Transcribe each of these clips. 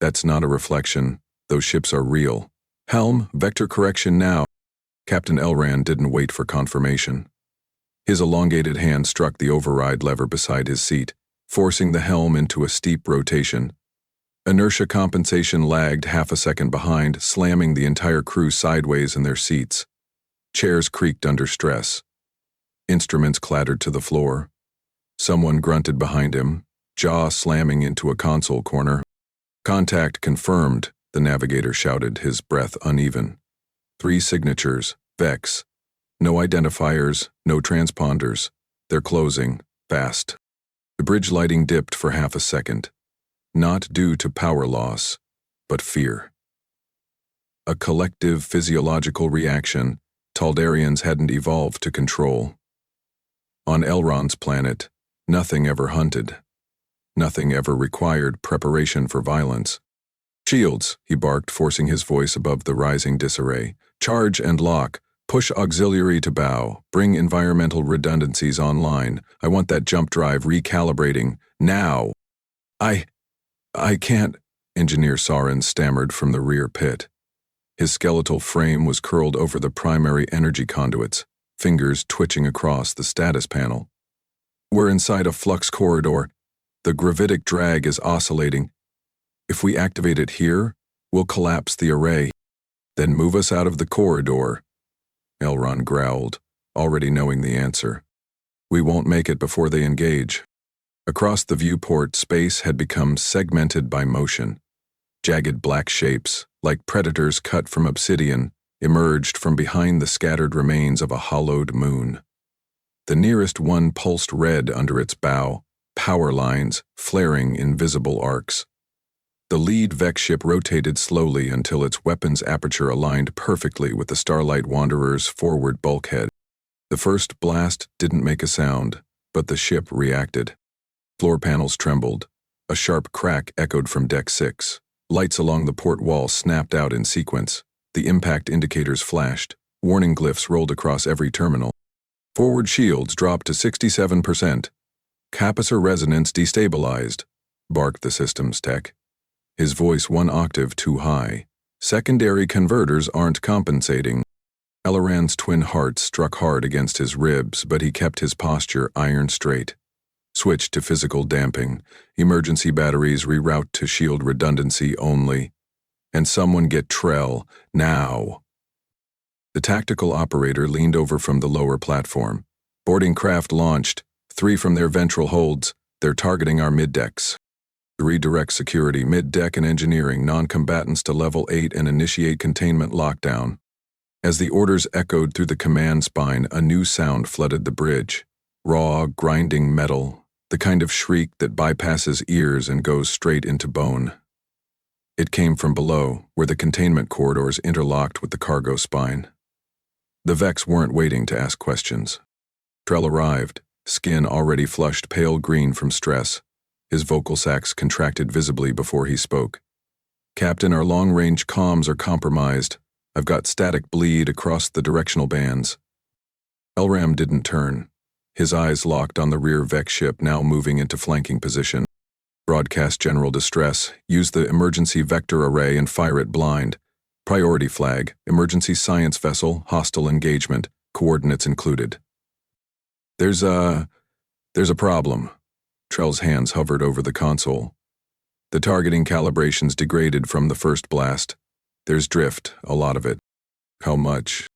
That's not a reflection. Those ships are real. Helm, vector correction now. Captain Elran didn't wait for confirmation. His elongated hand struck the override lever beside his seat, forcing the helm into a steep rotation. Inertia compensation lagged half a second behind, slamming the entire crew sideways in their seats. Chairs creaked under stress. Instruments clattered to the floor. Someone grunted behind him, jaw slamming into a console corner. "Contact confirmed," the navigator shouted, his breath uneven. 3 signatures, Vex. No identifiers, no transponders. They're closing, fast. The bridge lighting dipped for half a second. Not due to power loss, but fear. A collective physiological reaction Taldarians hadn't evolved to control. On Elrond's planet, nothing ever hunted. Nothing ever required preparation for violence. "Shields," he barked, forcing his voice above the rising disarray. "Charge and lock. Push auxiliary to bow. Bring environmental redundancies online. I want that jump drive recalibrating. Now." I can't," Engineer Soren stammered from the rear pit. His skeletal frame was curled over the primary energy conduits, fingers twitching across the status panel. "We're inside a flux corridor. The gravitic drag is oscillating. If we activate it here, we'll collapse the array. Then move us out of the corridor." Elrond growled, already knowing the answer. "We won't make it before they engage." Across the viewport, space had become segmented by motion. Jagged black shapes, like predators cut from obsidian, emerged from behind the scattered remains of a hollowed moon. The nearest one pulsed red under its bow, power lines flaring in visible arcs. The lead Vex ship rotated slowly until its weapons aperture aligned perfectly with the Starlight Wanderer's forward bulkhead. The first blast didn't make a sound, but the ship reacted. Floor panels trembled. A sharp crack echoed from Deck 6. Lights along the port wall snapped out in sequence. The impact indicators flashed. Warning glyphs rolled across every terminal. "Forward shields dropped to 67%. Capacitor resonance destabilized," barked the systems tech. His voice 1 octave too high. "Secondary converters aren't compensating." Elrond's twin hearts struck hard against his ribs, but he kept his posture iron straight. "Switch to physical damping. Emergency batteries reroute to shield redundancy only. And someone get Trell, now." The tactical operator leaned over from the lower platform. "Boarding craft launched. 3 from their ventral holds. They're targeting our middecks. Redirect security, mid-deck and engineering, non-combatants to level 8 and initiate containment lockdown." As the orders echoed through the command spine, a new sound flooded the bridge. Raw, grinding metal, the kind of shriek that bypasses ears and goes straight into bone. It came from below, where the containment corridors interlocked with the cargo spine. The Vex weren't waiting to ask questions. Trell arrived, skin already flushed pale green from stress. His vocal sacs contracted visibly before he spoke. "Captain, our long-range comms are compromised. I've got static bleed across the directional bands." Elram didn't turn. His eyes locked on the rear Vex ship now moving into flanking position. "Broadcast general distress. Use the emergency vector array and fire it blind. Priority flag. Emergency science vessel. Hostile engagement. Coordinates included." There's a problem." Trell's hands hovered over the console. "The targeting calibrations degraded from the first blast. There's drift, a lot of it." "How much?"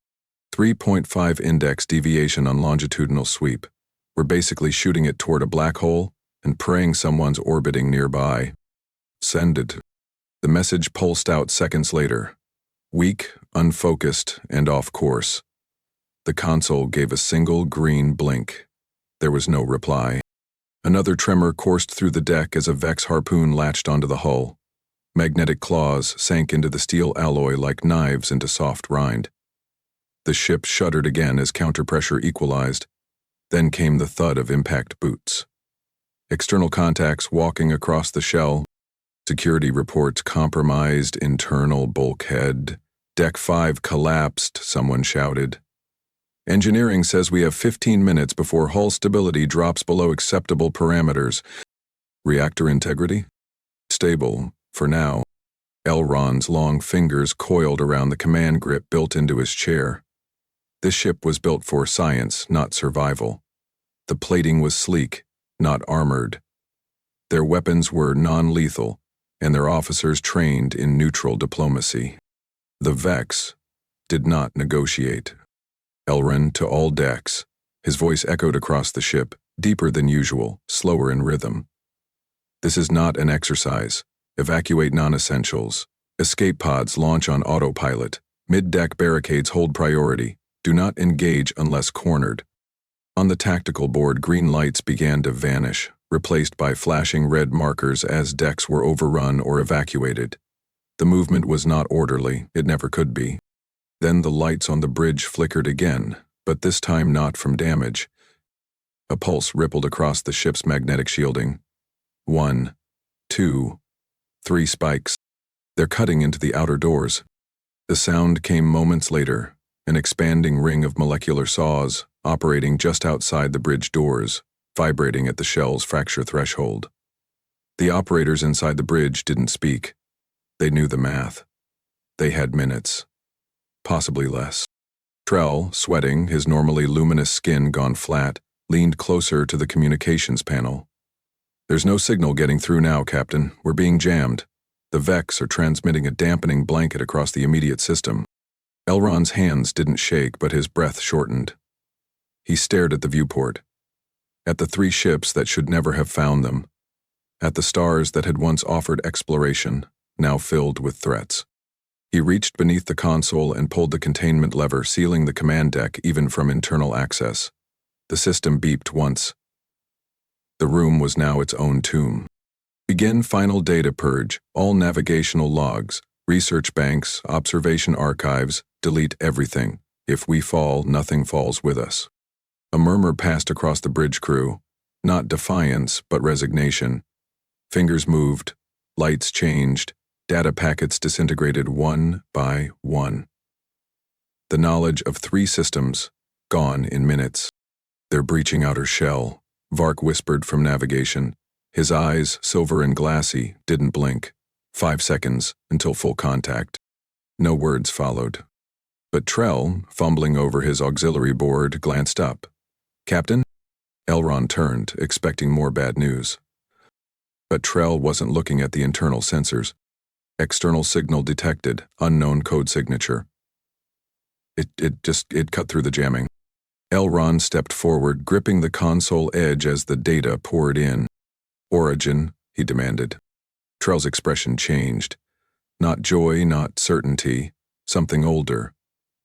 3.5 index deviation on longitudinal sweep. We're basically shooting it toward a black hole and praying someone's orbiting nearby." "Send it." The message pulsed out seconds later. Weak, unfocused, and off course. The console gave a single green blink. There was no reply. Another tremor coursed through the deck as a Vex harpoon latched onto the hull. Magnetic claws sank into the steel alloy like knives into soft rind. The ship shuddered again as counterpressure equalized. Then came the thud of impact boots. External contacts walking across the shell. Security reports compromised internal bulkhead. Deck 5 collapsed, someone shouted. Engineering says we have 15 minutes before hull stability drops below acceptable parameters. Reactor integrity? Stable, for now. Elrond's long fingers coiled around the command grip built into his chair. This ship was built for science, not survival. The plating was sleek, not armored. Their weapons were non-lethal, and their officers trained in neutral diplomacy. The Vex did not negotiate. Elrond to all decks. His voice echoed across the ship, deeper than usual, slower in rhythm. This is not an exercise. Evacuate non-essentials. Escape pods launch on autopilot. Mid-deck barricades hold priority. Do not engage unless cornered. On the tactical board, green lights began to vanish, replaced by flashing red markers as decks were overrun or evacuated. The movement was not orderly, it never could be. Then the lights on the bridge flickered again, but this time not from damage. A pulse rippled across the ship's magnetic shielding. 1, 2, 3 spikes. They're cutting into the outer doors. The sound came moments later, an expanding ring of molecular saws operating just outside the bridge doors, vibrating at the shell's fracture threshold. The operators inside the bridge didn't speak. They knew the math. They had minutes. Possibly less. Trell, sweating, his normally luminous skin gone flat, leaned closer to the communications panel. There's no signal getting through now, Captain. We're being jammed. The Vex are transmitting a dampening blanket across the immediate system. Elrond's hands didn't shake, but his breath shortened. He stared at the viewport. At the 3 ships that should never have found them. At the stars that had once offered exploration, now filled with threats. He reached beneath the console and pulled the containment lever, sealing the command deck even from internal access. The system beeped once. The room was now its own tomb. Begin final data purge, all navigational logs, research banks, observation archives, delete everything. If we fall, nothing falls with us. A murmur passed across the bridge crew, not defiance, but resignation. Fingers moved, lights changed, data packets disintegrated one by one. The knowledge of 3 systems, gone in minutes. They're breaching outer shell, Vark whispered from navigation. His eyes, silver and glassy, didn't blink. 5 seconds until full contact. No words followed. But Trell, fumbling over his auxiliary board, glanced up. Captain? Elrond turned, expecting more bad news. But Trell wasn't looking at the internal sensors. External signal detected, unknown code signature. It cut through the jamming. Elrond stepped forward, gripping the console edge as the data poured in. Origin, he demanded. Trell's expression changed. Not joy, not certainty. Something older.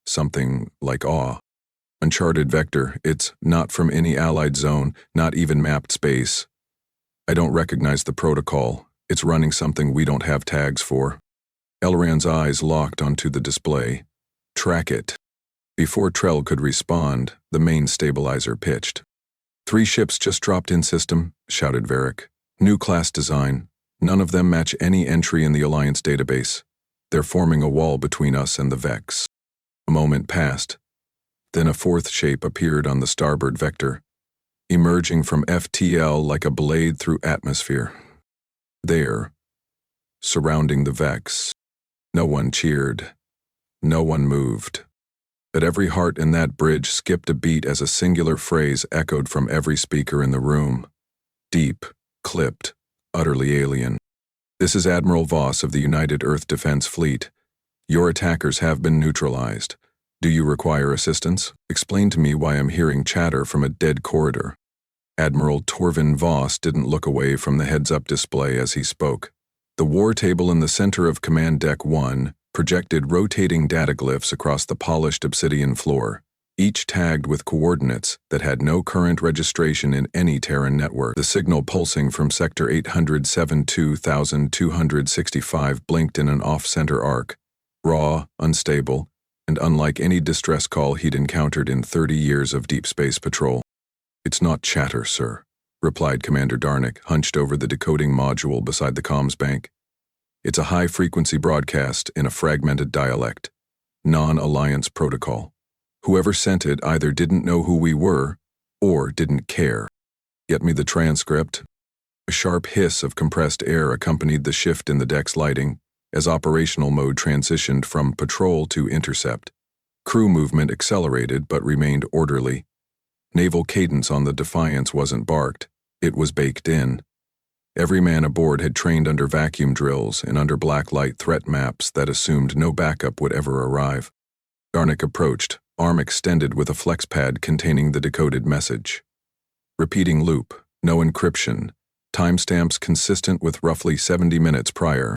Something like awe. Uncharted vector, it's not from any allied zone, not even mapped space. I don't recognize the protocol. It's running something we don't have tags for. Elrond's eyes locked onto the display. Track it. Before Trell could respond, the main stabilizer pitched. 3 ships just dropped in system, shouted Varric. New class design. None of them match any entry in the Alliance database. They're forming a wall between us and the Vex. A moment passed. Then a 4th shape appeared on the starboard vector, emerging from FTL like a blade through atmosphere. There, surrounding the Vex. No one cheered. No one moved. But every heart in that bridge skipped a beat as a singular phrase echoed from every speaker in the room. Deep, clipped, utterly alien. This is Admiral Voss of the United Earth Defense Fleet. Your attackers have been neutralized. Do you require assistance? Explain to me why I'm hearing chatter from a dead corridor. Admiral Torvin Voss didn't look away from the heads-up display as he spoke. The war table in the center of Command Deck 1 projected rotating data glyphs across the polished obsidian floor, each tagged with coordinates that had no current registration in any Terran network. The signal pulsing from Sector 872,265 blinked in an off-center arc, raw, unstable, and unlike any distress call he'd encountered in 30 years of deep space patrol. It's not chatter, sir, replied Commander Darnick, hunched over the decoding module beside the comms bank. It's a high-frequency broadcast in a fragmented dialect. Non-Alliance protocol. Whoever sent it either didn't know who we were, or didn't care. Get me the transcript. A sharp hiss of compressed air accompanied the shift in the deck's lighting. as operational mode transitioned from patrol to intercept. Crew movement accelerated but remained orderly. Naval cadence on the Defiance wasn't barked, it was baked in. Every man aboard had trained under vacuum drills and under black light threat maps that assumed no backup would ever arrive. Garnick approached, arm extended with a flex pad containing the decoded message. Repeating loop, no encryption, timestamps consistent with roughly 70 minutes prior.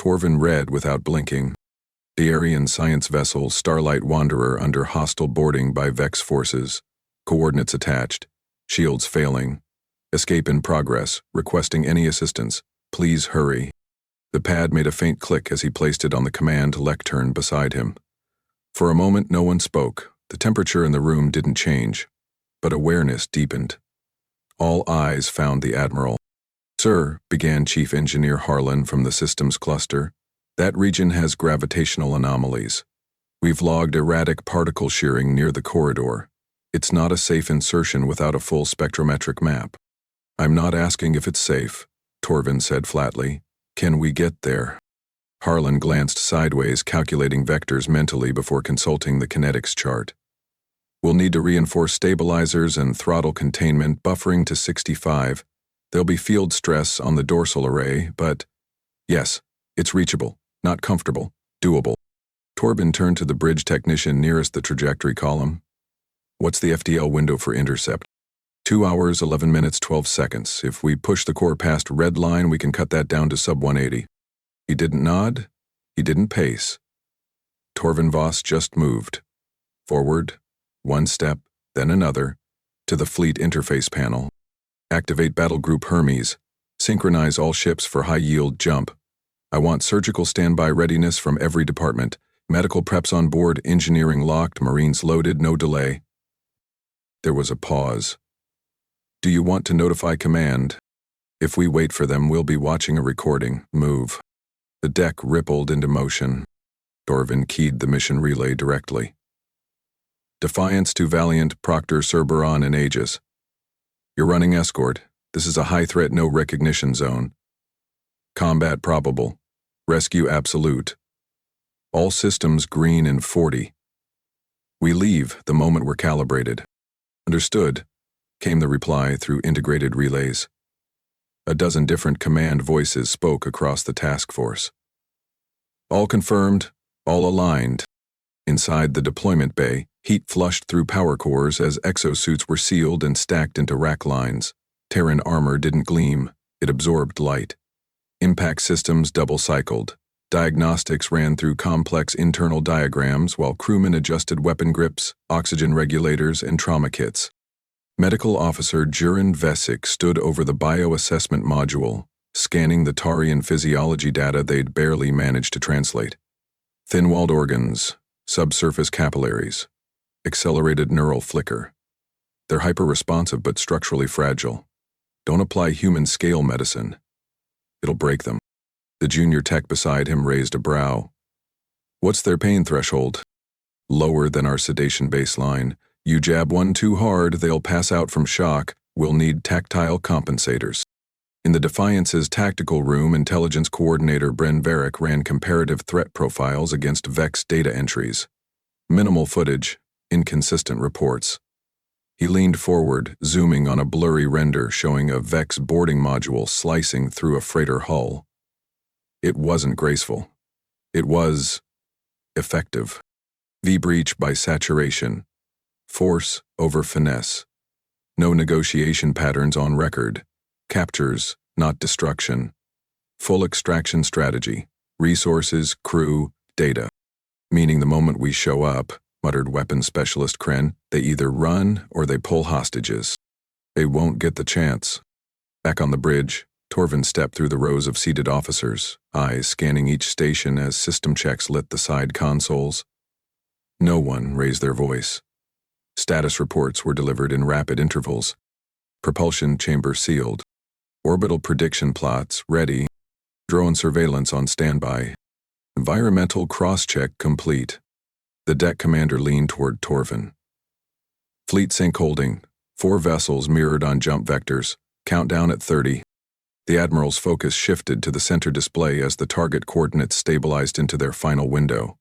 Torvin read without blinking. Diarian science vessel Starlight Wanderer under hostile boarding by Vex forces. Coordinates attached. Shields failing. Escape in progress, requesting any assistance. Please hurry. The pad made a faint click as he placed it on the command lectern beside him. For a moment no one spoke. The temperature in the room didn't change, but awareness deepened. All eyes found the Admiral. "Sir," began Chief Engineer Harlan from the systems cluster, "that region has gravitational anomalies. We've logged erratic particle shearing near the corridor. It's not a safe insertion without a full spectrometric map." "I'm not asking if it's safe," Torvin said flatly. "Can we get there?" Harlan glanced sideways, calculating vectors mentally before consulting the kinetics chart. "We'll need to reinforce stabilizers and throttle containment, buffering to 65. There'll be field stress on the dorsal array, but yes, it's reachable, not comfortable, doable." Torvin turned to the bridge technician nearest the trajectory column. "What's the FDL window for intercept?" 2 hours, 11 minutes, 12 seconds. If we push the core past red line, we can cut that down to sub 180. He didn't nod. He didn't pace. Torvin Voss just moved. Forward, one step, then another, to the fleet interface panel. Activate Battle Group Hermes. Synchronize all ships for high-yield jump. I want surgical standby readiness from every department. Medical preps on board, engineering locked, Marines loaded, no delay. There was a pause. "Do you want to notify command? If we wait for them, we'll be watching a recording. Move." The deck rippled into motion. Torvin keyed the mission relay directly. "Defiance to Valiant, Proctor, Cerberon, and Aegis. You're running escort. This is a high-threat, no recognition zone. Combat probable. Rescue absolute. All systems green in 40. We leave the moment we're calibrated." "Understood," came the reply through integrated relays. A dozen different command voices spoke across the task force. "All confirmed, all aligned." Inside the deployment bay, heat flushed through power cores as exosuits were sealed and stacked into rack lines. Terran armor didn't gleam, it absorbed light. Impact systems double-cycled. Diagnostics ran through complex internal diagrams while crewmen adjusted weapon grips, oxygen regulators, and trauma kits. Medical Officer Jurin Vesic stood over the bioassessment module, scanning the Tarian physiology data they'd barely managed to translate. Thin-walled organs, subsurface capillaries, accelerated neural flicker. They're hyper-responsive but structurally fragile. Don't apply human-scale medicine. It'll break them. The junior tech beside him raised a brow. "What's their pain threshold?" "Lower than our sedation baseline. You jab one too hard, they'll pass out from shock. We'll need tactile compensators." In the Defiance's tactical room, Intelligence Coordinator Bren Varick ran comparative threat profiles against Vex data entries. Minimal footage, inconsistent reports. He leaned forward, zooming on a blurry render showing a Vex boarding module slicing through a freighter hull. It wasn't graceful. It was effective. V-breach by saturation. Force over finesse. No negotiation patterns on record. Captures, not destruction. Full extraction strategy. Resources, crew, data. "Meaning the moment we show up," muttered weapons specialist Kren, "they either run or they pull hostages. They won't get the chance." Back on the bridge, Torvin stepped through the rows of seated officers, eyes scanning each station as system checks lit the side consoles. No one raised their voice. Status reports were delivered in rapid intervals. Propulsion chamber sealed. Orbital prediction plots ready. Drone surveillance on standby. Environmental cross-check complete. The deck commander leaned toward Torvin. "Fleet sync holding. 4 vessels mirrored on jump vectors. Countdown at 30. The Admiral's focus shifted to the center display as the target coordinates stabilized into their final window.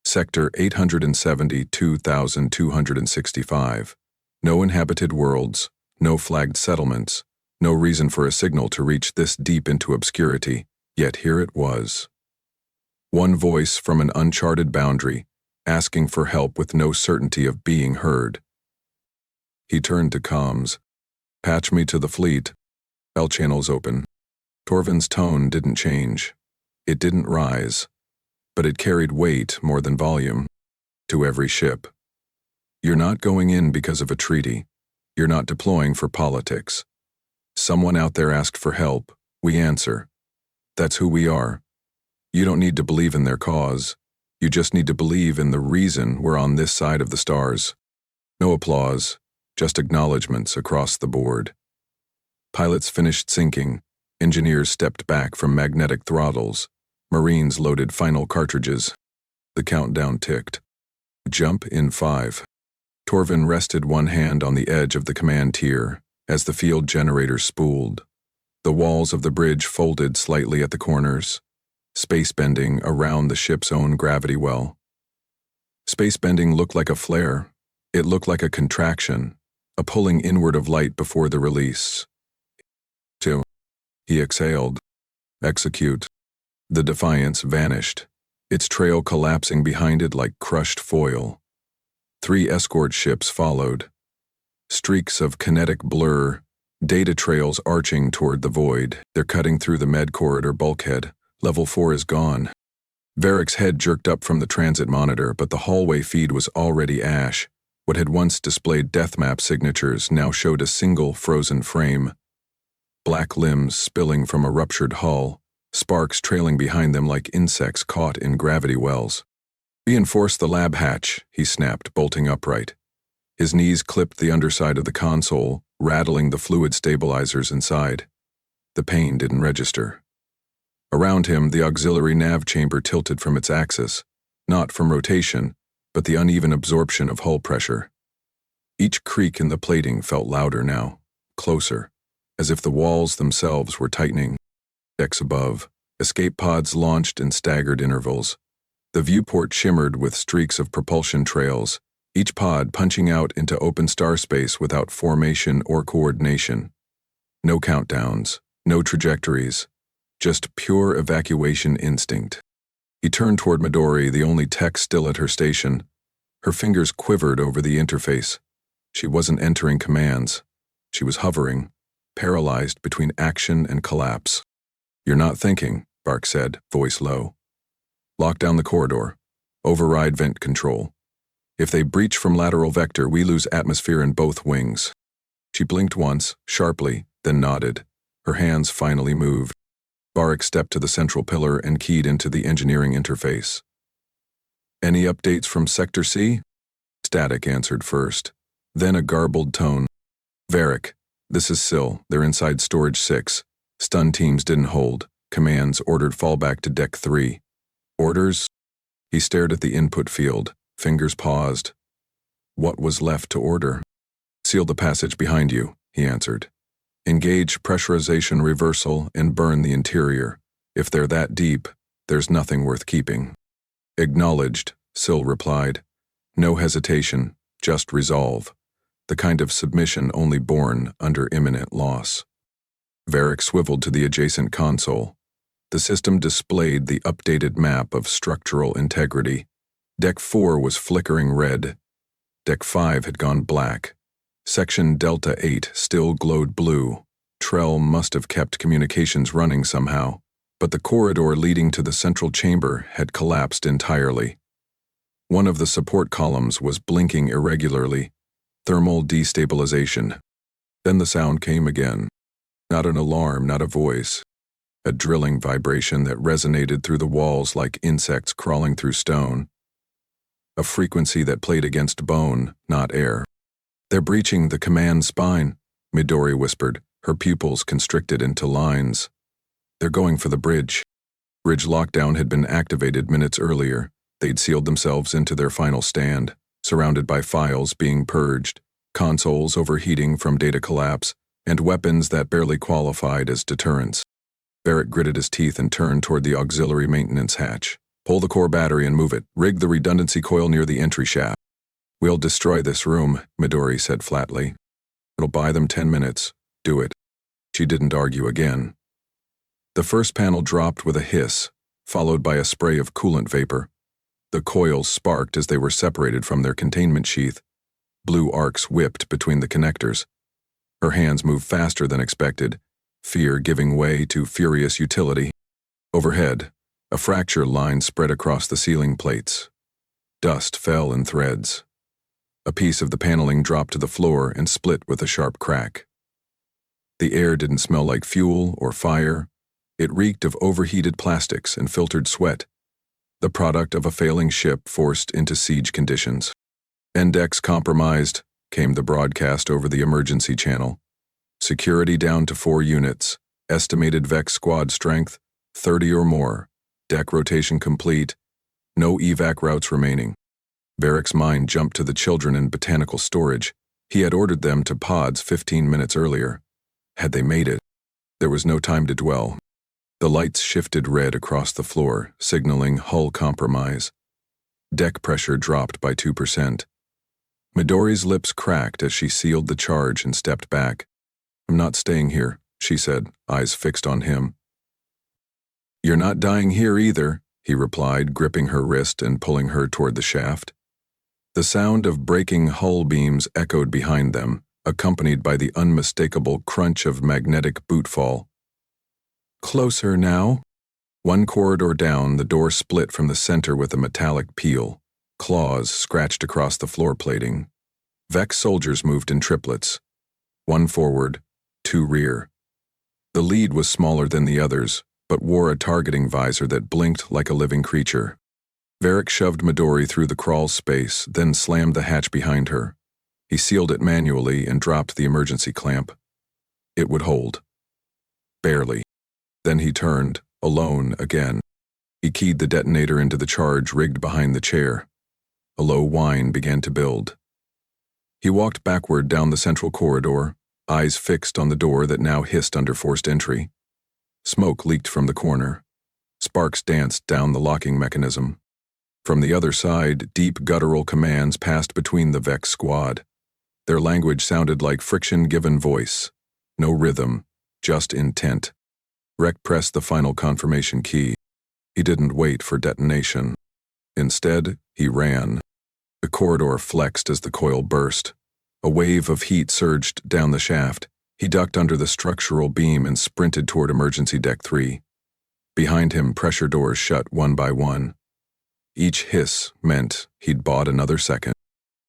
Sector 872,265. No inhabited worlds, no flagged settlements, no reason for a signal to reach this deep into obscurity, yet here it was. One voice from an uncharted boundary, asking for help with no certainty of being heard. He turned to comms. "Patch me to the fleet." L channels open. Torvin's tone didn't change. It didn't rise, but it carried weight more than volume. To every ship. "You're not going in because of a treaty. You're not deploying for politics. Someone out there asked for help, we answer. That's who we are. You don't need to believe in their cause. You just need to believe in the reason we're on this side of the stars." No applause, just acknowledgments across the board. Pilots finished syncing, engineers stepped back from magnetic throttles, Marines loaded final cartridges. The countdown ticked. Jump in 5. Torvin rested one hand on the edge of the command tier as the field generator spooled. The walls of the bridge folded slightly at the corners, space bending around the ship's own gravity well. Space bending looked like a flare. It looked like a contraction, a pulling inward of light before the release. He exhaled. Execute. The Defiance vanished, its trail collapsing behind it like crushed foil. 3 escort ships followed. Streaks of kinetic blur, data trails arching toward the void. They're cutting through the med corridor bulkhead. Level 4 is gone. Varric's head jerked up from the transit monitor, but the hallway feed was already ash. What had once displayed death map signatures now showed a single frozen frame. Black limbs spilling from a ruptured hull, sparks trailing behind them like insects caught in gravity wells. "Reinforce the lab hatch," he snapped, bolting upright. His knees clipped the underside of the console, rattling the fluid stabilizers inside. The pain didn't register. Around him, the auxiliary nav chamber tilted from its axis, not from rotation, but the uneven absorption of hull pressure. Each creak in the plating felt louder now, closer, as if the walls themselves were tightening. Decks above, escape pods launched in staggered intervals. The viewport shimmered with streaks of propulsion trails, each pod punching out into open star space without formation or coordination. No countdowns, no trajectories, just pure evacuation instinct. He turned toward Midori, the only tech still at her station. Her fingers quivered over the interface. She wasn't entering commands. She was hovering, paralyzed between action and collapse. "You're not thinking," Bark said, voice low. "Lock down the corridor. Override vent control. If they breach from lateral vector, we lose atmosphere in both wings." She blinked once, sharply, then nodded. Her hands finally moved. Barak stepped to the central pillar and keyed into the engineering interface. "Any updates from Sector C?" Static answered first, then a garbled tone. "Varric, this is Syl. They're inside Storage 6. Stun teams didn't hold. Commands ordered fallback to Deck 3. Orders?" He stared at the input field, fingers paused. What was left to order? "Seal the passage behind you," he answered. "Engage pressurization reversal and burn the interior. If they're that deep, there's nothing worth keeping." "Acknowledged," Syl replied. No hesitation, just resolve. The kind of submission only born under imminent loss. Varric swiveled to the adjacent console. The system displayed the updated map of structural integrity. Deck 4 was flickering red. Deck 5 had gone black. Section Delta 8 still glowed blue. Trell must have kept communications running somehow, but the corridor leading to the central chamber had collapsed entirely. One of the support columns was blinking irregularly. Thermal destabilization. Then the sound came again. Not an alarm, not a voice. A drilling vibration that resonated through the walls like insects crawling through stone. A frequency that played against bone, not air. "They're breaching the command spine," Midori whispered, her pupils constricted into lines. "They're going for the bridge." Bridge lockdown had been activated minutes earlier. They'd sealed themselves into their final stand, surrounded by files being purged, consoles overheating from data collapse, and weapons that barely qualified as deterrents. Varric gritted his teeth and turned toward the auxiliary maintenance hatch. Pull the core battery and move it. Rig the redundancy coil near the entry shaft. We'll destroy this room, Midori said flatly. It'll buy them 10 minutes. Do it. She didn't argue again. The first panel dropped with a hiss, followed by a spray of coolant vapor. The coils sparked as they were separated from their containment sheath. Blue arcs whipped between the connectors. Her hands moved faster than expected, fear giving way to furious utility. Overhead, a fracture line spread across the ceiling plates. Dust fell in threads. A piece of the paneling dropped to the floor and split with a sharp crack. The air didn't smell like fuel or fire. It reeked of overheated plastics and filtered sweat, the product of a failing ship forced into siege conditions. Index compromised, came the broadcast over the emergency channel. Security down to 4 units, estimated Vex squad strength, 30 or more, deck rotation complete, no evac routes remaining. Varric's mind jumped to the children in botanical storage. He had ordered them to pods 15 minutes earlier. Had they made it? There was no time to dwell. The lights shifted red across the floor, signaling hull compromise. Deck pressure dropped by 2%. Midori's lips cracked as she sealed the charge and stepped back. I'm not staying here, she said, eyes fixed on him. You're not dying here either, he replied, gripping her wrist and pulling her toward the shaft. The sound of breaking hull beams echoed behind them, accompanied by the unmistakable crunch of magnetic bootfall. Closer now. One corridor down, the door split from the center with a metallic peel. Claws scratched across the floor plating. Vex soldiers moved in triplets. 1 forward, 2 rear. The lead was smaller than the others, but wore a targeting visor that blinked like a living creature. Varric shoved Midori through the crawl space, then slammed the hatch behind her. He sealed it manually and dropped the emergency clamp. It would hold. Barely. Then he turned, alone again. He keyed the detonator into the charge rigged behind the chair. A low whine began to build. He walked backward down the central corridor, eyes fixed on the door that now hissed under forced entry. Smoke leaked from the corner. Sparks danced down the locking mechanism. From the other side, deep guttural commands passed between the Vex squad. Their language sounded like friction-given voice. No rhythm, just intent. Rek pressed the final confirmation key. He didn't wait for detonation. Instead, he ran. The corridor flexed as the coil burst. A wave of heat surged down the shaft. He ducked under the structural beam and sprinted toward emergency deck 3. Behind him, pressure doors shut one by one. Each hiss meant he'd bought another second.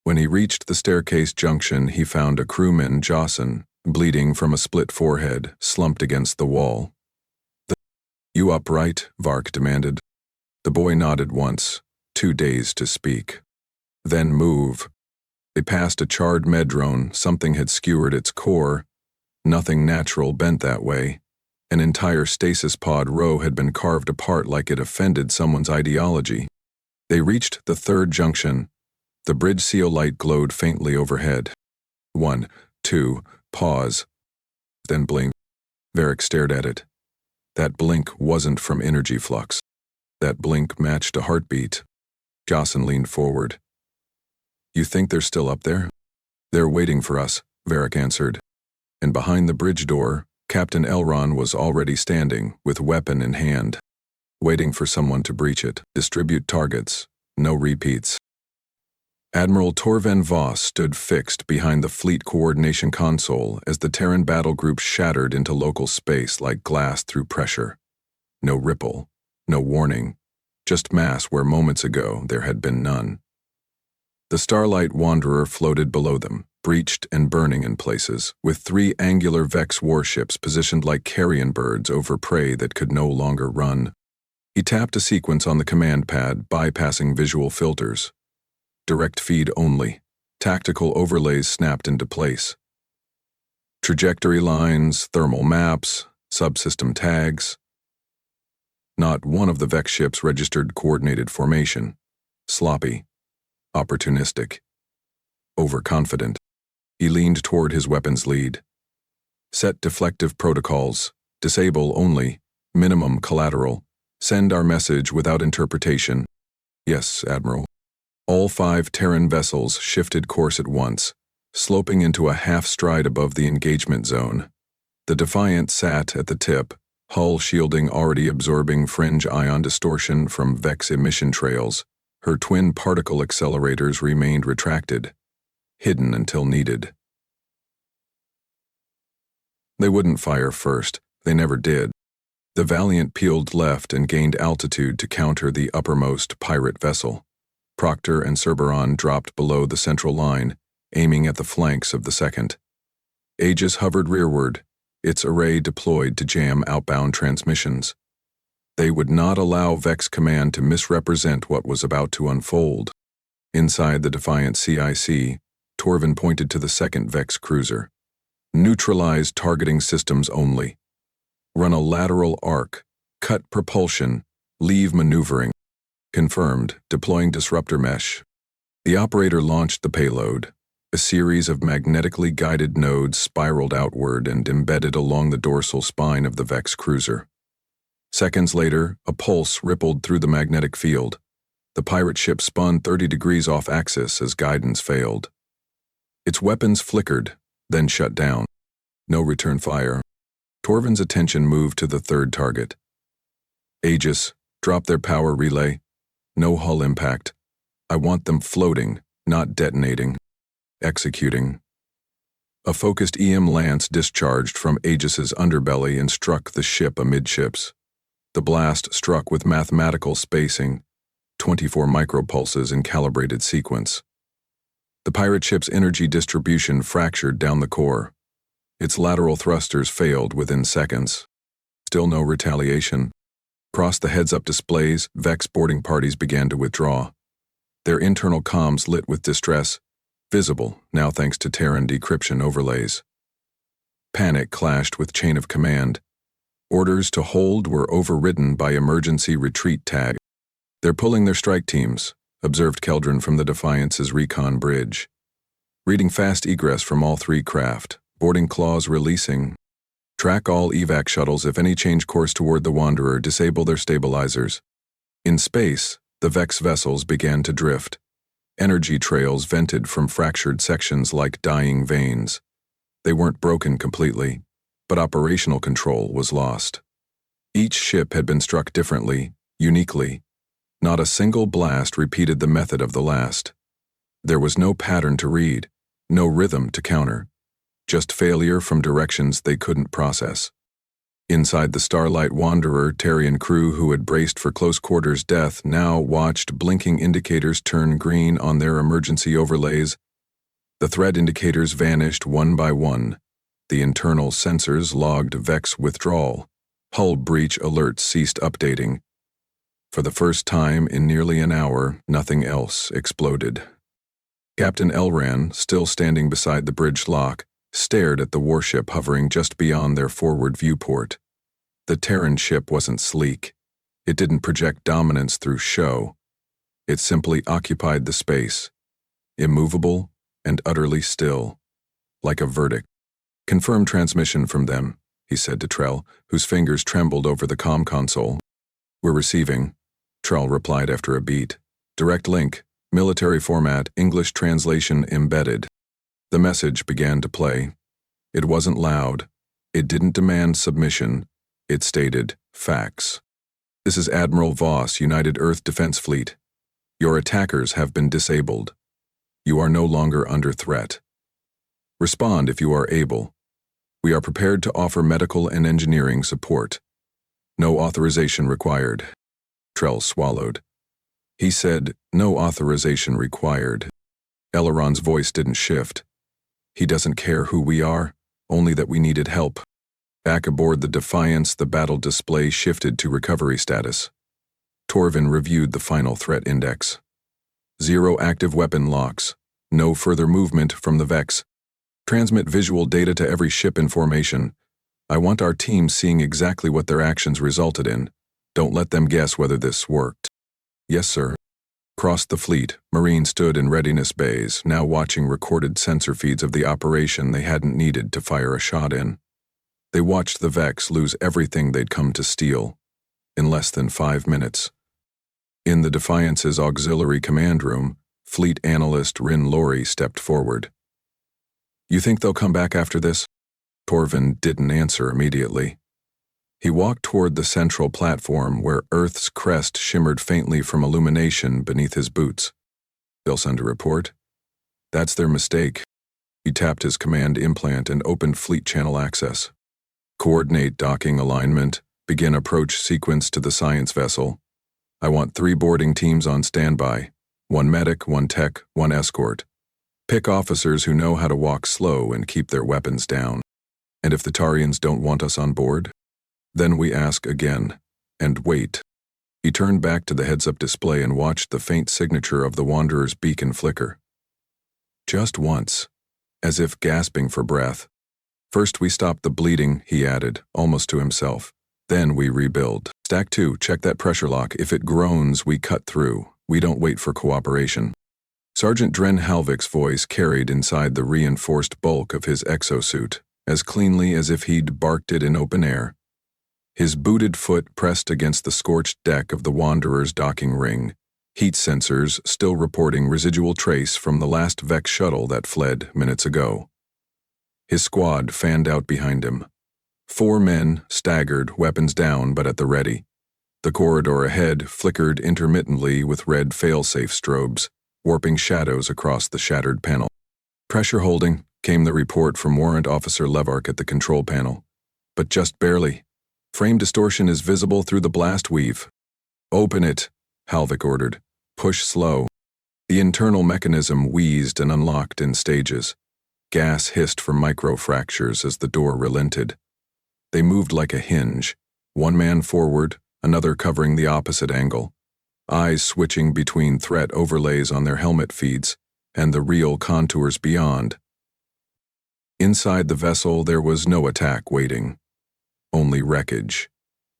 When he reached the staircase junction, he found a crewman, Jocelyn, bleeding from a split forehead, slumped against the wall. You upright? Vark demanded. The boy nodded once, too dazed to speak. Then move. They passed a charred medrone. Something had skewered its core. Nothing natural bent that way. An entire stasis pod row had been carved apart like it offended someone's ideology. They reached the 3rd junction. The bridge seal light glowed faintly overhead. 1, 2, pause. Then blink. Varric stared at it. That blink wasn't from energy flux. That blink matched a heartbeat. Jocelyn leaned forward. You think they're still up there? They're waiting for us, Varric answered. And behind the bridge door, Captain Elron was already standing, with weapon in hand, waiting for someone to breach it. Distribute targets. No repeats. Admiral Torven Voss stood fixed behind the fleet coordination console as the Terran battle group shattered into local space like glass through pressure. No ripple, no warning, just mass where moments ago there had been none. The Starlight Wanderer floated below them, breached and burning in places, with 3 angular Vex warships positioned like carrion birds over prey that could no longer run. He tapped a sequence on the command pad, bypassing visual filters. Direct feed only. Tactical overlays snapped into place. Trajectory lines, thermal maps, subsystem tags. Not one of the Vex ships registered coordinated formation. Sloppy. Opportunistic. Overconfident. He leaned toward his weapons lead. Set deflective protocols. Disable only. Minimum collateral. Send our message without interpretation. Yes, Admiral. All 5 Terran vessels shifted course at once, sloping into a half stride above the engagement zone. The Defiance sat at the tip, hull shielding already absorbing fringe ion distortion from Vex emission trails. Her twin particle accelerators remained retracted, hidden until needed. They wouldn't fire first. They never did. The Valiant peeled left and gained altitude to counter the uppermost pirate vessel. Proctor and Cerberon dropped below the central line, aiming at the flanks of the second. Aegis hovered rearward, its array deployed to jam outbound transmissions. They would not allow Vex Command to misrepresent what was about to unfold. Inside the Defiant CIC, Torvin pointed to the second Vex cruiser. Neutralize targeting systems only. Run a lateral arc. Cut propulsion. Leave maneuvering. Confirmed, deploying disruptor mesh. The operator launched the payload. A series of magnetically guided nodes spiraled outward and embedded along the dorsal spine of the Vex cruiser. Seconds later, a pulse rippled through the magnetic field. The pirate ship spun 30 degrees off axis as guidance failed. Its weapons flickered, then shut down. No return fire. Torvin's attention moved to the third target. Aegis, drop their power relay. No hull impact. I want them floating, not detonating. Executing. A focused EM lance discharged from Aegis's underbelly and struck the ship amidships. The blast struck with mathematical spacing, 24 micropulses in calibrated sequence. The pirate ship's energy distribution fractured down the core. Its lateral thrusters failed within seconds. Still no retaliation. Across the heads-up displays, Vex boarding parties began to withdraw. Their internal comms lit with distress, visible now thanks to Terran decryption overlays. Panic clashed with chain of command. Orders to hold were overridden by emergency retreat tag. They're pulling their strike teams, observed Keldron from the Defiance's recon bridge. Reading fast egress from all 3 craft, boarding clause releasing. Track all evac shuttles. If any change course toward the Wanderer, disable their stabilizers. In space, the Vex vessels began to drift. Energy trails vented from fractured sections like dying veins. They weren't broken completely, but operational control was lost. Each ship had been struck differently, uniquely. Not a single blast repeated the method of the last. There was no pattern to read, no rhythm to counter. Just failure from directions they couldn't process. Inside the Starlight Wanderer, Terrian crew who had braced for close quarters death now watched blinking indicators turn green on their emergency overlays. The threat indicators vanished one by one. The internal sensors logged Vex withdrawal. Hull breach alerts ceased updating. For the first time in nearly an hour, nothing else exploded. Captain Elran, still standing beside the bridge lock, stared at the warship hovering just beyond their forward viewport. The Terran ship wasn't sleek. It didn't project dominance through show. It simply occupied the space, immovable and utterly still, like a verdict. Confirm transmission from them, he said to Trell, whose fingers trembled over the comm console. We're receiving, Trell replied after a beat. Direct link, military format, English translation embedded. The message began to play. It wasn't loud. It didn't demand submission. It stated, facts. This is Admiral Voss, United Earth Defense Fleet. Your attackers have been disabled. You are no longer under threat. Respond if you are able. We are prepared to offer medical and engineering support. No authorization required. Trell swallowed. He said, no authorization required. Eleron's voice didn't shift. He doesn't care who we are, only that we needed help. Back aboard the Defiance, the battle display shifted to recovery status. Torvin reviewed the final threat index. 0 active weapon locks. No further movement from the Vex. Transmit visual data to every ship in formation. I want our team seeing exactly what their actions resulted in. Don't let them guess whether this worked. Yes, sir. Across the fleet, Marines stood in readiness bays, now watching recorded sensor feeds of the operation they hadn't needed to fire a shot in. They watched the Vex lose everything they'd come to steal in less than 5 minutes. In the Defiance's auxiliary command room, Fleet Analyst Rin Lori stepped forward. "You think they'll come back after this?" Torvin didn't answer immediately. He walked toward the central platform where Earth's crest shimmered faintly from illumination beneath his boots. "They'll send a report?" "That's their mistake." He tapped his command implant and opened fleet channel access. "Coordinate docking alignment. Begin approach sequence to the science vessel. I want 3 boarding teams on standby. 1 medic, 1 tech, 1 escort. Pick officers who know how to walk slow and keep their weapons down. And if the Tarians don't want us on board, then we ask again. And wait." He turned back to the heads-up display and watched the faint signature of the Wanderer's beacon flicker. "Just once," as if gasping for breath. "First we stop the bleeding," he added, almost to himself. "Then we rebuild. Stack 2, check that pressure lock. If it groans, we cut through. We don't wait for cooperation." Sergeant Dren Halvik's voice carried inside the reinforced bulk of his exosuit, as cleanly as if he'd barked it in open air. His booted foot pressed against the scorched deck of the Wanderer's docking ring, heat sensors still reporting residual trace from the last Vex shuttle that fled minutes ago. His squad fanned out behind him. 4 men, staggered, weapons down but at the ready. The corridor ahead flickered intermittently with red failsafe strobes, warping shadows across the shattered panel. "Pressure holding," came the report from Warrant Officer Levark at the control panel. "But just barely. Frame distortion is visible through the blast weave." "Open it," Halvik ordered. "Push slow." The internal mechanism wheezed and unlocked in stages. Gas hissed from microfractures as the door relented. They moved like a hinge, 1 man forward, another covering the opposite angle, eyes switching between threat overlays on their helmet feeds and the real contours beyond. Inside the vessel there was no attack waiting. Only wreckage.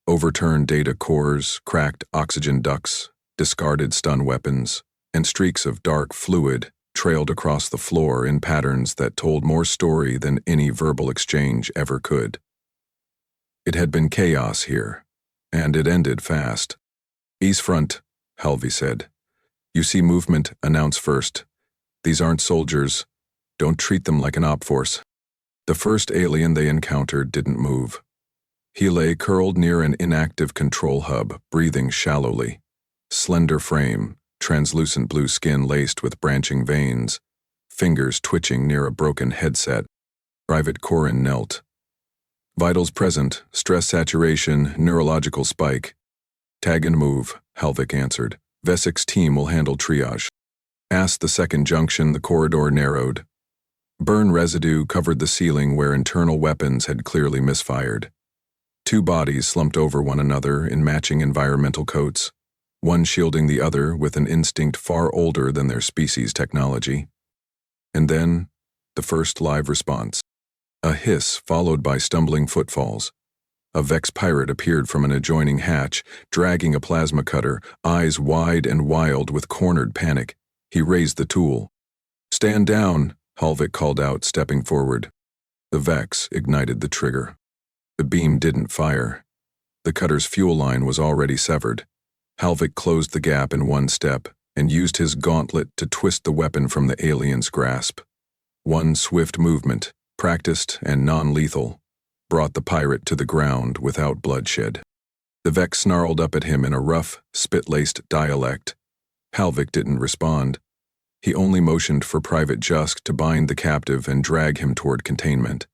Overturned data cores, cracked oxygen ducts, discarded stun weapons, and streaks of dark fluid trailed across the floor in patterns that told more story than any verbal exchange ever could. It had been chaos here, and it ended fast. "East front," Halvey said. "You see movement, announce first. These aren't soldiers. Don't treat them like an op force." The first alien they encountered didn't move. He lay curled near an inactive control hub, breathing shallowly. Slender frame, translucent blue skin laced with branching veins, fingers twitching near a broken headset. Private Corin knelt. "Vitals present, stress saturation, neurological spike." "Tag and move," Halvik answered. "Vesik's team will handle triage." Past the second junction, the corridor narrowed. Burn residue covered the ceiling where internal weapons had clearly misfired. 2 bodies slumped over one another in matching environmental coats, one shielding the other with an instinct far older than their species' technology. And then, the first live response. A hiss followed by stumbling footfalls. A Vex pirate appeared from an adjoining hatch, dragging a plasma cutter, eyes wide and wild with cornered panic. He raised the tool. "Stand down," Halvik called out, stepping forward. The Vex ignited the trigger. The beam didn't fire. The cutter's fuel line was already severed. Halvik closed the gap in 1 step and used his gauntlet to twist the weapon from the alien's grasp. One swift movement, practiced and non-lethal, brought the pirate to the ground without bloodshed. The Vex snarled up at him in a rough, spit-laced dialect. Halvik didn't respond. He only motioned for Private Jusk to bind the captive and drag him toward containment.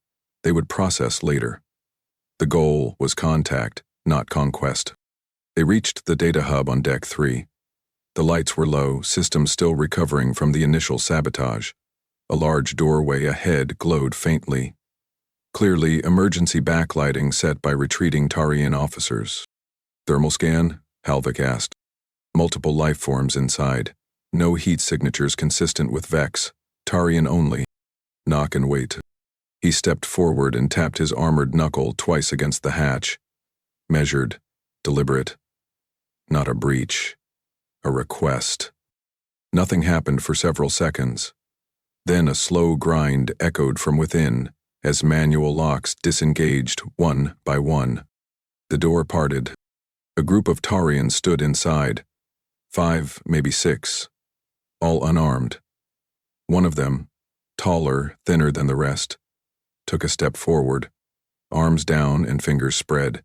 They would process later. The goal was contact, not conquest. They reached the data hub on Deck 3. The lights were low, systems still recovering from the initial sabotage. A large doorway ahead glowed faintly. Clearly, emergency backlighting set by retreating Tarian officers. "Thermal scan?" Halvik asked. Multiple life forms inside. No heat signatures consistent with Vex. Tarian only. "Knock and wait." He stepped forward and tapped his armored knuckle twice against the hatch. Measured, deliberate. Not a breach. A request. Nothing happened for several seconds. Then a slow grind echoed from within, as manual locks disengaged one by one. The door parted. A group of Tarians stood inside. 5, maybe 6. All unarmed. One of them, taller, thinner than the rest, took a step forward, arms down and fingers spread.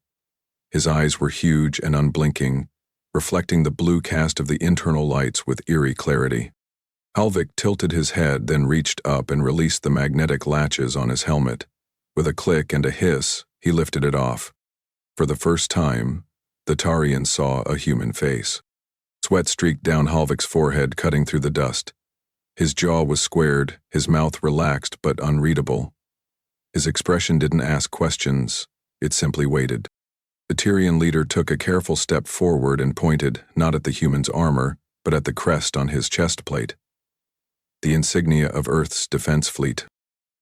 His eyes were huge and unblinking, reflecting the blue cast of the internal lights with eerie clarity. Halvik tilted his head, then reached up and released the magnetic latches on his helmet. With a click and a hiss, he lifted it off. For the first time, the Tarian saw a human face. Sweat streaked down Halvik's forehead, cutting through the dust. His jaw was squared, his mouth relaxed but unreadable. His expression didn't ask questions, it simply waited. The Tyrian leader took a careful step forward and pointed, not at the human's armor, but at the crest on his chest plate. The insignia of Earth's defense fleet.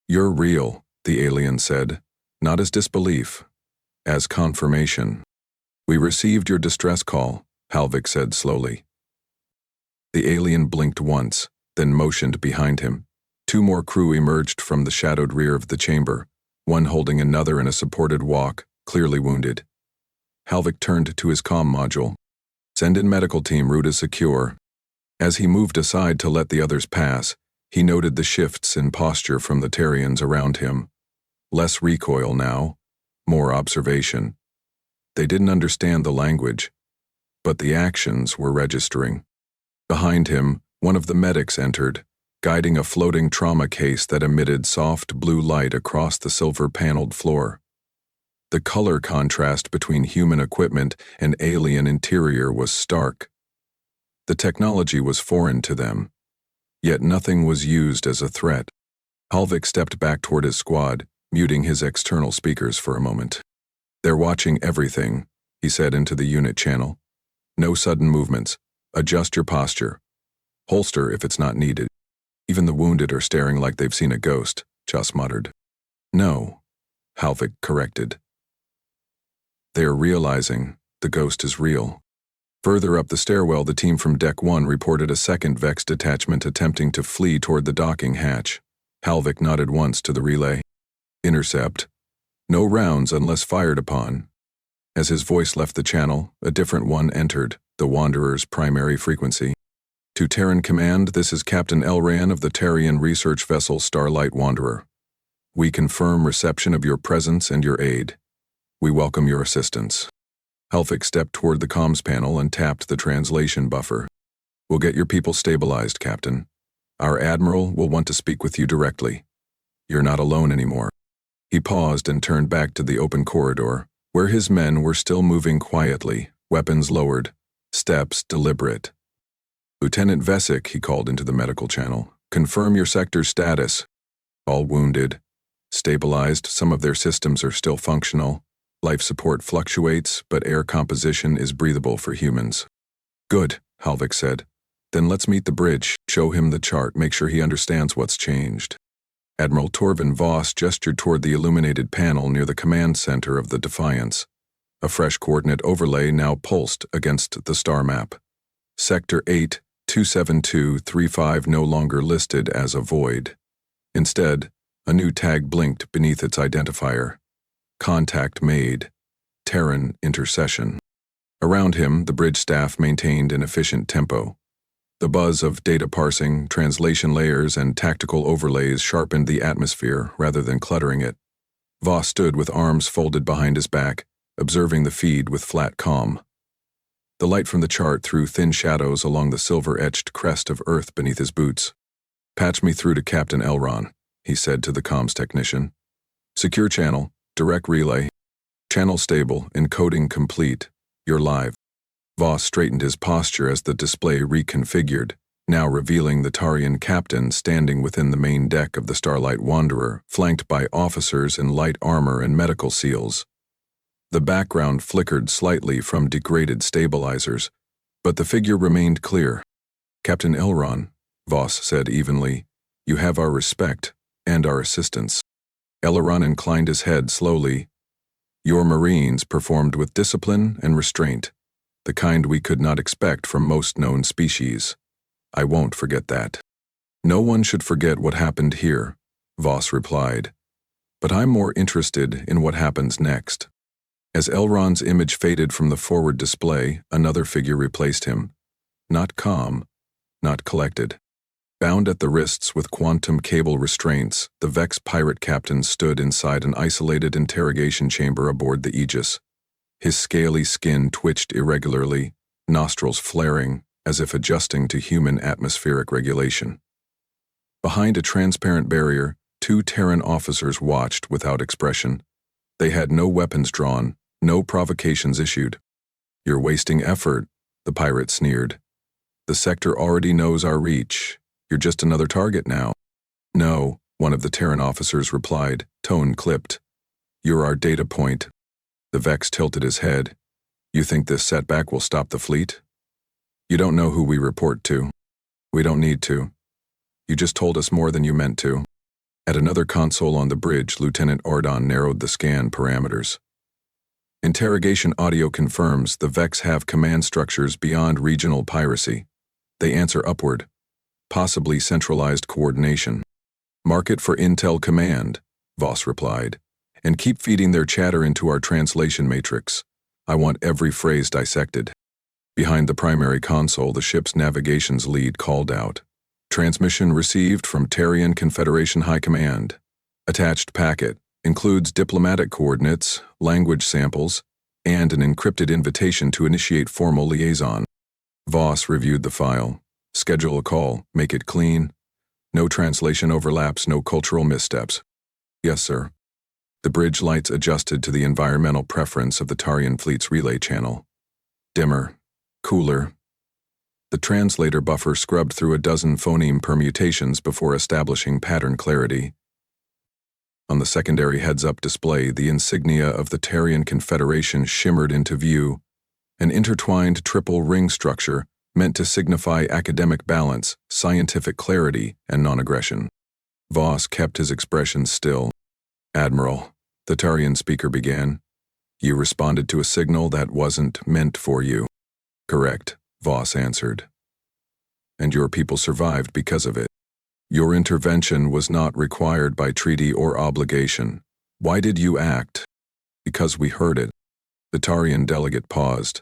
"You're real," the alien said, not as disbelief, as confirmation. "We received your distress call," Halvik said slowly. The alien blinked once, then motioned behind him. 2 more crew emerged from the shadowed rear of the chamber, one holding another in a supported walk, clearly wounded. Halvik turned to his comm module. "Send in medical team, route is secure." As he moved aside to let the others pass, he noted the shifts in posture from the Tarians around him. Less recoil now, more observation. They didn't understand the language, but the actions were registering. Behind him, one of the medics entered, guiding a floating trauma case that emitted soft blue light across the silver-paneled floor. The color contrast between human equipment and alien interior was stark. The technology was foreign to them, yet nothing was used as a threat. Halvik stepped back toward his squad, muting his external speakers for a moment. "They're watching everything," he said into the unit channel. "No sudden movements. Adjust your posture. Holster if it's not needed. Even the wounded are staring like they've seen a ghost," Chas muttered. "No," Halvik corrected. "They are realizing the ghost is real." Further up the stairwell, the team from Deck 1 reported a second Vex detachment attempting to flee toward the docking hatch. Halvik nodded once to the relay. "Intercept. No rounds unless fired upon." As his voice left the channel, a different one entered, the Wanderer's primary frequency. "To Terran Command, this is Captain Elran of the Tarian research vessel Starlight Wanderer. We confirm reception of your presence and your aid. We welcome your assistance." Halvik stepped toward the comms panel and tapped the translation buffer. "We'll get your people stabilized, Captain. Our Admiral will want to speak with you directly. You're not alone anymore." He paused and turned back to the open corridor, where his men were still moving quietly, weapons lowered, steps deliberate. "Lieutenant Vesic," he called into the medical channel, "confirm your sector's status." "All wounded. Stabilized, some of their systems are still functional. Life support fluctuates, but air composition is breathable for humans." "Good," Halvik said. "Then let's meet the bridge, show him the chart, make sure he understands what's changed." Admiral Torvin Voss gestured toward the illuminated panel near the command center of the Defiance. A fresh coordinate overlay now pulsed against the star map. Sector 8-27235 no longer listed as a void. Instead, a new tag blinked beneath its identifier. "Contact made. Terran intercession." Around him, the bridge staff maintained an efficient tempo. The buzz of data parsing, translation layers, and tactical overlays sharpened the atmosphere rather than cluttering it. Voss stood with arms folded behind his back, observing the feed with flat calm. The light from the chart threw thin shadows along the silver-etched crest of Earth beneath his boots. "Patch me through to Captain Elran," he said to the comms technician. "Secure channel. Direct relay. Channel stable, encoding complete. You're live." Voss straightened his posture as the display reconfigured, now revealing the Tarian captain standing within the main deck of the Starlight Wanderer, flanked by officers in light armor and medical seals. The background flickered slightly from degraded stabilizers, but the figure remained clear. "Captain Elran," Voss said evenly, "you have our respect and our assistance." Elran inclined his head slowly. "Your Marines performed with discipline and restraint, the kind we could not expect from most known species. I won't forget that." "No one should forget what happened here," Voss replied. But I'm more interested in what happens next. As Elrond's image faded from the forward display, another figure replaced him. Not calm, not collected. Bound at the wrists with quantum cable restraints, the Vex pirate captain stood inside an isolated interrogation chamber aboard the Aegis. His scaly skin twitched irregularly, nostrils flaring, as if adjusting to human atmospheric regulation. Behind a transparent barrier, 2 Terran officers watched without expression. They had no weapons drawn, no provocations issued. "You're wasting effort," the pirate sneered. "The sector already knows our reach. You're just another target now." "No," one of the Terran officers replied, tone clipped. "You're our data point." The Vex tilted his head. "You think this setback will stop the fleet? You don't know who we report to. We don't need to. You just told us more than you meant to." At another console on the bridge, Lieutenant Ardon narrowed the scan parameters. Interrogation audio confirms the Vex have command structures beyond regional piracy. They answer upward, possibly centralized coordination. "Mark it for intel command," Voss replied, "and keep feeding their chatter into our translation matrix. I want every phrase dissected." Behind the primary console, the ship's navigations lead called out. "Transmission received from Terrian Confederation High Command. Attached packet includes diplomatic coordinates, language samples, and an encrypted invitation to initiate formal liaison." Voss reviewed the file. "Schedule a call, make it clean. No translation overlaps, no cultural missteps." "Yes, sir." The bridge lights adjusted to the environmental preference of the Tarian fleet's relay channel. Dimmer, cooler. The translator buffer scrubbed through a dozen phoneme permutations before establishing pattern clarity. On the secondary heads-up display, the insignia of the Tarian Confederation shimmered into view, an intertwined triple ring structure meant to signify academic balance, scientific clarity, and non-aggression. Voss kept his expression still. "Admiral," the Tarian speaker began, "you responded to a signal that wasn't meant for you." "Correct," Voss answered. "And your people survived because of it. Your intervention was not required by treaty or obligation. Why did you act?" "Because we heard it." The Tarian delegate paused.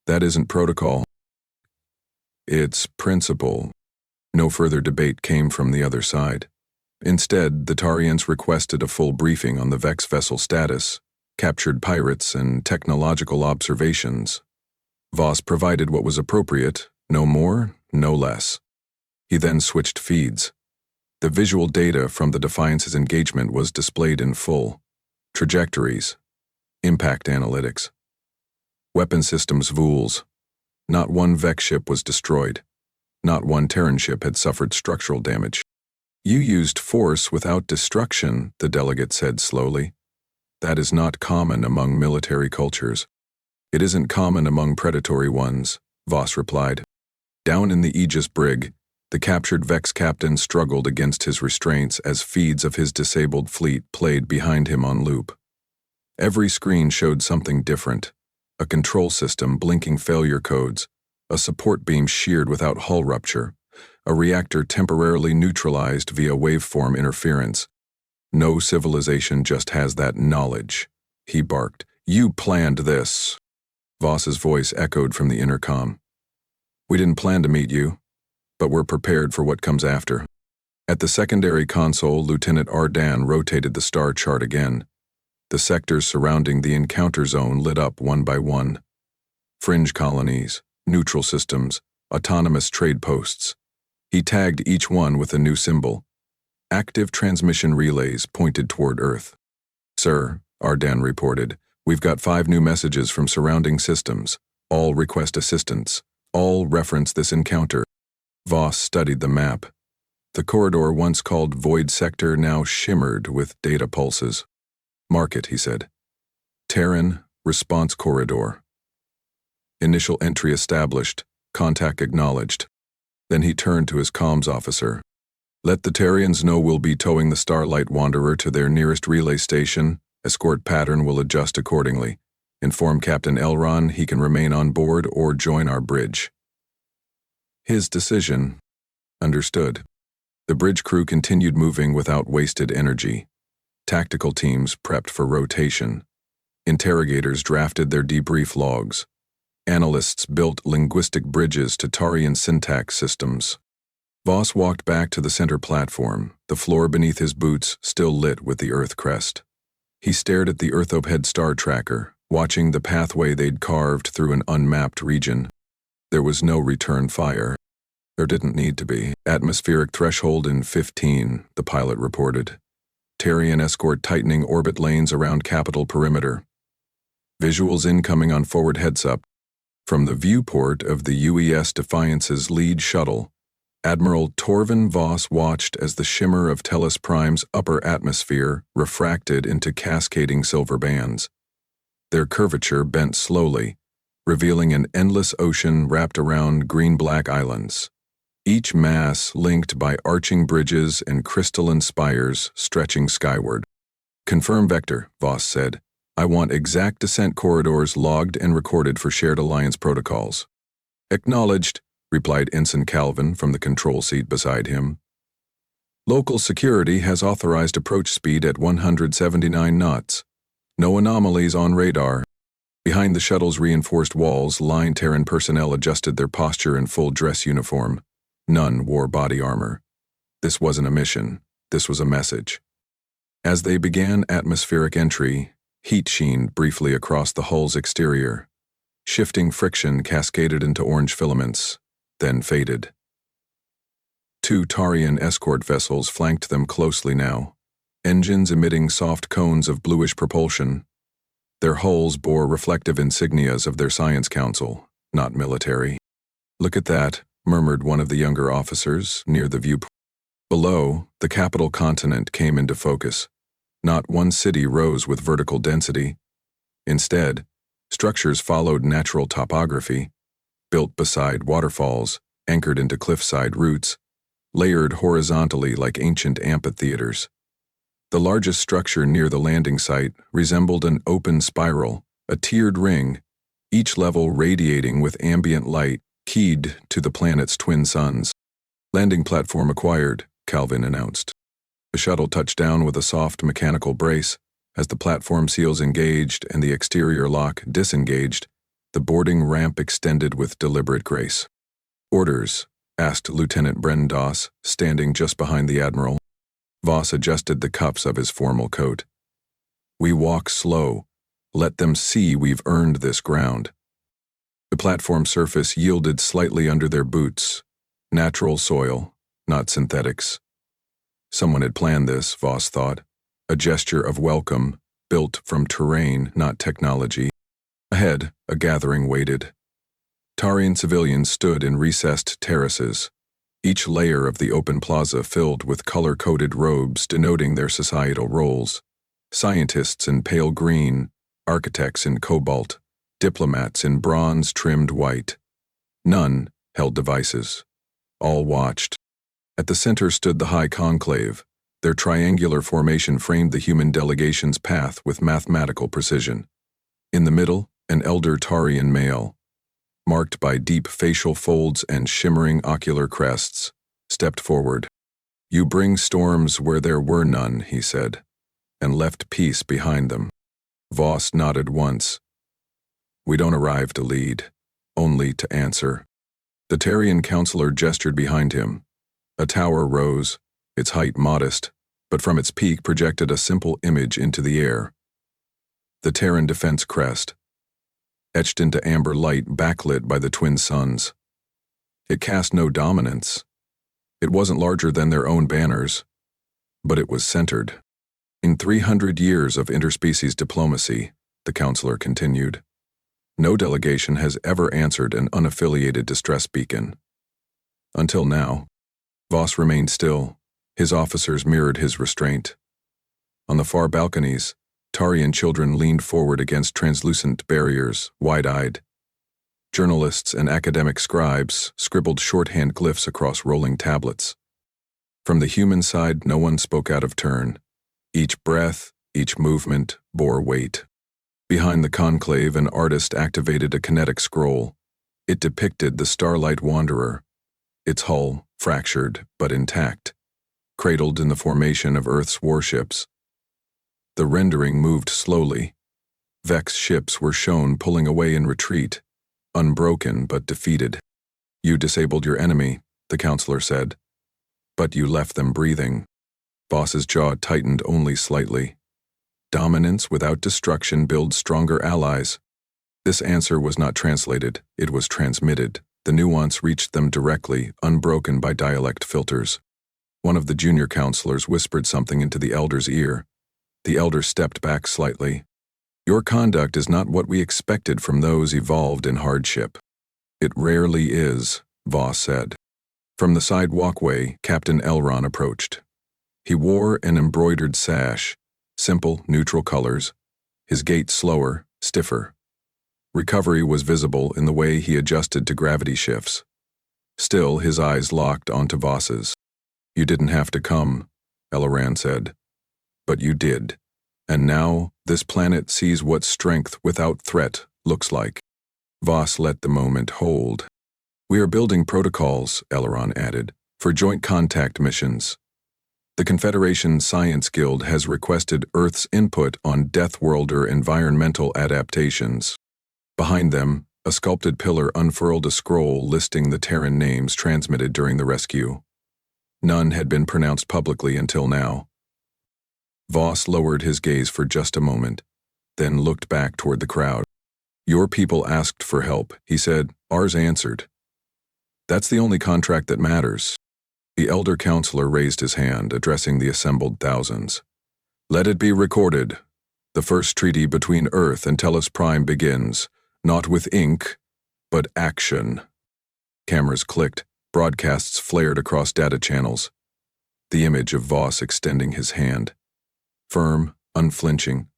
"That isn't protocol. It's principle." No further debate came from the other side. Instead, the Tarians requested a full briefing on the Vex vessel status, captured pirates, and technological observations. Voss provided what was appropriate, no more, no less. He then switched feeds. The visual data from the Defiance's engagement was displayed in full. Trajectories, impact analytics, weapon systems vools. Not one Vex ship was destroyed. Not one Terran ship had suffered structural damage. "You used force without destruction," the delegate said slowly. "That is not common among military cultures." "It isn't common among predatory ones," Voss replied. Down in the Aegis brig, the captured Vex captain struggled against his restraints as feeds of his disabled fleet played behind him on loop. Every screen showed something different: a control system blinking failure codes, a support beam sheared without hull rupture, a reactor temporarily neutralized via waveform interference. "No civilization just has that knowledge," he barked. "You planned this." Voss's voice echoed from the intercom. "We didn't plan to meet you, but we're prepared for what comes after." At the secondary console, Lieutenant Ardon rotated the star chart again. The sectors surrounding the encounter zone lit up one by one. Fringe colonies, neutral systems, autonomous trade posts. He tagged each one with a new symbol. Active transmission relays pointed toward Earth. "Sir," Ardon reported, "we've got 5 new messages from surrounding systems. All request assistance. All reference this encounter." Voss studied the map. The corridor once called Void Sector now shimmered with data pulses. "Mark it," he said. "Terran Response Corridor." Initial entry established, contact acknowledged. Then he turned to his comms officer. "Let the Terrians know we'll be towing the Starlight Wanderer to their nearest relay station. Escort pattern will adjust accordingly. Inform Captain Elrond he can remain on board or join our bridge." His decision. Understood. The bridge crew continued moving without wasted energy. Tactical teams prepped for rotation. Interrogators drafted their debrief logs. Analysts built linguistic bridges to Tarian syntax systems. Voss walked back to the center platform, the floor beneath his boots still lit with the Earth crest. He stared at the Earthoped star tracker, watching the pathway they'd carved through an unmapped region. There was no return fire. There didn't need to be. Atmospheric threshold in 15, the pilot reported. Tarian escort tightening orbit lanes around capital perimeter. Visuals incoming on forward heads-up. From the viewport of the UES Defiance's lead shuttle, Admiral Torvin Voss watched as the shimmer of Tellus Prime's upper atmosphere refracted into cascading silver bands. Their curvature bent slowly, revealing an endless ocean wrapped around green-black islands. Each mass linked by arching bridges and crystalline spires stretching skyward. "Confirm vector," Voss said. "I want exact descent corridors logged and recorded for shared Alliance protocols." "Acknowledged," replied Ensign Calvin from the control seat beside him. "Local security has authorized approach speed at 179 knots. No anomalies on radar." Behind the shuttle's reinforced walls, line Terran personnel adjusted their posture in full dress uniform. None wore body armor. This wasn't a mission. This was a message. As they began atmospheric entry, heat sheened briefly across the hull's exterior. Shifting friction cascaded into orange filaments, then faded. Two Tarian escort vessels flanked them closely now, engines emitting soft cones of bluish propulsion. Their hulls bore reflective insignias of their science council, not military. "Look at that," murmured one of the younger officers near the viewport. Below, the capital continent came into focus. Not one city rose with vertical density. Instead, structures followed natural topography, built beside waterfalls, anchored into cliffside routes, layered horizontally like ancient amphitheaters. The largest structure near the landing site resembled an open spiral, a tiered ring, each level radiating with ambient light keyed to the planet's twin suns. "Landing platform acquired," Calvin announced. The shuttle touched down with a soft mechanical brace. As the platform seals engaged and the exterior lock disengaged, the boarding ramp extended with deliberate grace. "Orders?" asked Lieutenant Brendoss, standing just behind the Admiral. Voss adjusted the cuffs of his formal coat. "We walk slow. Let them see we've earned this ground." The platform surface yielded slightly under their boots. Natural soil, not synthetics. Someone had planned this, Voss thought. A gesture of welcome, built from terrain, not technology. Ahead, a gathering waited. Tarian civilians stood in recessed terraces, each layer of the open plaza filled with color-coded robes denoting their societal roles. Scientists in pale green, architects in cobalt, diplomats in bronze-trimmed white. None held devices. All watched. At the center stood the High Conclave. Their triangular formation framed the human delegation's path with mathematical precision. In the middle, an elder Tarian male, marked by deep facial folds and shimmering ocular crests, stepped forward. "You bring storms where there were none," he said, and left peace behind them. Voss nodded once. "We don't arrive to lead, only to answer." The Tarian counselor gestured behind him. A tower rose, its height modest, but from its peak projected a simple image into the air. The Terran defense crest, etched into amber light backlit by the twin suns. It cast no dominance. It wasn't larger than their own banners, but it was centered. "In 300 years of interspecies diplomacy," the counselor continued, "no delegation has ever answered an unaffiliated distress beacon. Until now." Voss remained still. His officers mirrored his restraint. On the far balconies, Tarian children leaned forward against translucent barriers, wide-eyed. Journalists and academic scribes scribbled shorthand glyphs across rolling tablets. From the human side, no one spoke out of turn. Each breath, each movement bore weight. Behind the conclave, an artist activated a kinetic scroll. It depicted the Starlight Wanderer, its hull fractured but intact, cradled in the formation of Earth's warships. The rendering moved slowly. Vex ships were shown pulling away in retreat, unbroken but defeated. You disabled your enemy, the counselor said. But you left them breathing. Boss's jaw tightened only slightly. Dominance without destruction builds stronger allies. This answer was not translated, it was transmitted. The nuance reached them directly, unbroken by dialect filters. One of the junior counselors whispered something into the elder's ear. The elder stepped back slightly. Your conduct is not what we expected from those evolved in hardship. It rarely is, Voss said. From the side walkway, Captain Elron approached. He wore an embroidered sash, simple, neutral colors, his gait slower, stiffer. Recovery was visible in the way he adjusted to gravity shifts. Still, his eyes locked onto Voss's. You didn't have to come, Elran said. But you did. And now, this planet sees what strength without threat looks like. Voss let the moment hold. We are building protocols, Elron added, for joint contact missions. The Confederation Science Guild has requested Earth's input on Deathworlder environmental adaptations. Behind them, a sculpted pillar unfurled a scroll listing the Terran names transmitted during the rescue. None had been pronounced publicly until now. Voss lowered his gaze for just a moment, then looked back toward the crowd. Your people asked for help, he said. Ours answered. That's the only contract that matters. The elder counselor raised his hand, addressing the assembled thousands. Let it be recorded. The first treaty between Earth and Tellus Prime begins, not with ink, but action. Cameras clicked, broadcasts flared across data channels. The image of Voss extending his hand. Firm, unflinching.